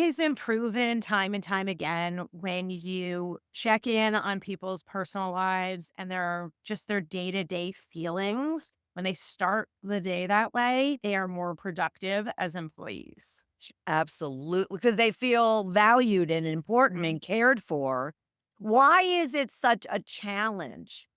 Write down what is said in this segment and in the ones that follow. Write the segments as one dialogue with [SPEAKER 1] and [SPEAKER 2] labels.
[SPEAKER 1] always been proven time and time again when you check in on people's personal lives and their day-to-day feelings. When they start the day that way, they are more productive as employees.
[SPEAKER 2] Absolutely, because they feel valued and important
[SPEAKER 1] Mhm.
[SPEAKER 2] and cared for. Why is it such a challenge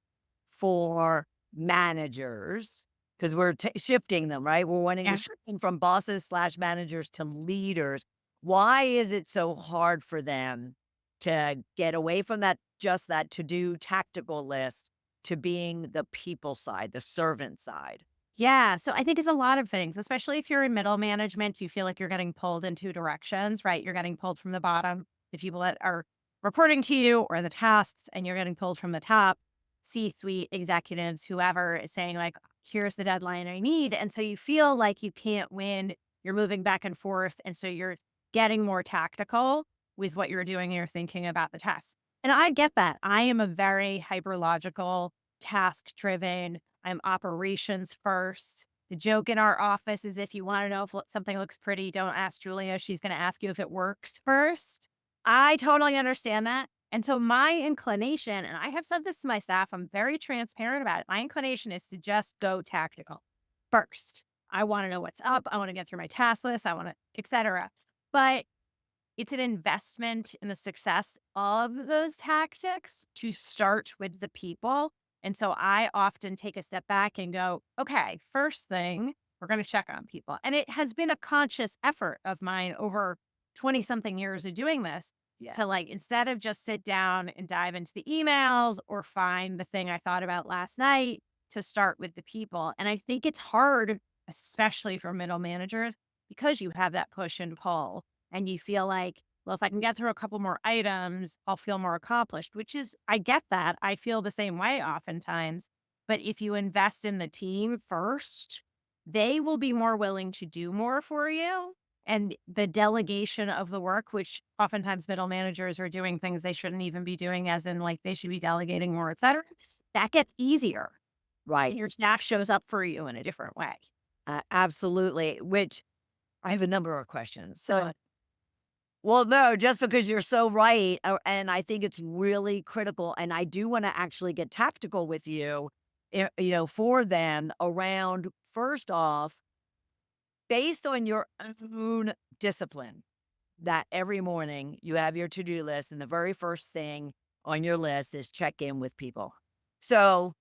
[SPEAKER 2] for managers? Because we're shifting them, right? We're
[SPEAKER 1] Yeah.
[SPEAKER 2] shifting from bosses slash managers to leaders. Why is it so hard for them to get away from that to do tactical list to being the people side, the servant side?
[SPEAKER 1] Yeah. So I think it's a lot of things, especially if you're in middle management, you feel like you're getting pulled in two directions, right? You're getting pulled from the bottom, the people that are reporting to you or the tasks, and you're getting pulled from the top, C suite executives, whoever is saying, like, here's the deadline I need. And so you feel like you can't win. You're moving back and forth. And so you're getting more tactical with what you're doing and you're thinking about the task. And I get that. I am a very hyper logical, task driven, I'm operations first. The joke in our office is if you want to know if something looks pretty, don't ask Julia. She's going to ask you if it works first. I totally understand that. And so my inclination, and I have said this to my staff, I'm very transparent about it. My inclination is to just go tactical first. I want to know what's up. I want to get through my task list. I want to, etc. But it's an investment in the success of those tactics to start with the people. And so I often take a step back and go, okay, first thing, we're going to check on people. And it has been a conscious effort of mine over 20 something years of doing this
[SPEAKER 2] Yeah.
[SPEAKER 1] to, like, instead of just sit down and dive into the emails or find the thing I thought about last night, to start with the people. And I think it's hard, especially for middle managers, because you have that push and pull and you feel like, well, if I can get through a couple more items, I'll feel more accomplished, which is, I get that. I feel the same way oftentimes. But if you invest in the team first, they will be more willing to do more for you. And the delegation of the work, which oftentimes middle managers are doing things they shouldn't even be doing, as in, like, they should be delegating more, et cetera, that gets easier.
[SPEAKER 2] Right.
[SPEAKER 1] And your staff shows up for you in a different way.
[SPEAKER 2] Absolutely. Which I have a number of questions.
[SPEAKER 1] So,
[SPEAKER 2] Well, no, just because you're so right, and I think it's really critical, and I do wanna actually get tactical with you, for them around, first off, based on your own discipline, that every morning you have your to-do list, and the very first thing on your list is check in with people. So,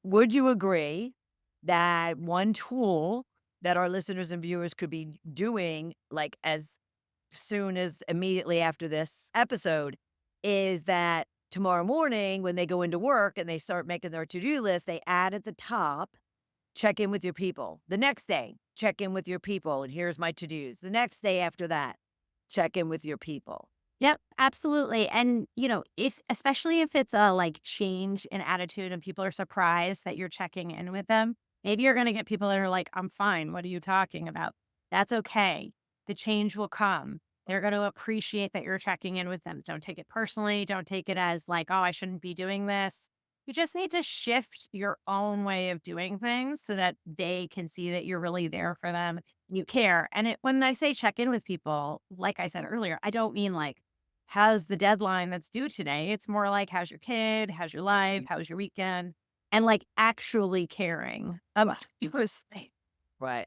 [SPEAKER 2] would you agree that one tool that our listeners and viewers could be doing, like, as soon as immediately after this episode is that tomorrow morning when they go into work and they start making their to-do list, they add at the top, check in with your people. The next day, check in with your people. And here's my to-dos. The next day after that, check in with your people.
[SPEAKER 1] yep, absolutely. And, if, especially if it's a, like, change in attitude and people are surprised that you're checking in with them, maybe you're going to get people that are like, I'm fine. What are you talking about? That's okay. The change will come. They're going to appreciate that you're checking in with them. Don't take it personally. Don't take it as like, oh, I shouldn't be doing this. You just need to shift your own way of doing things so that they can see that you're really there for them and you care. And when I say check in with people, like I said earlier, I don't mean like, how's the deadline that's due today? It's more like, how's your kid? How's your life? How's your weekend? And, like, actually caring about your state.
[SPEAKER 2] Right.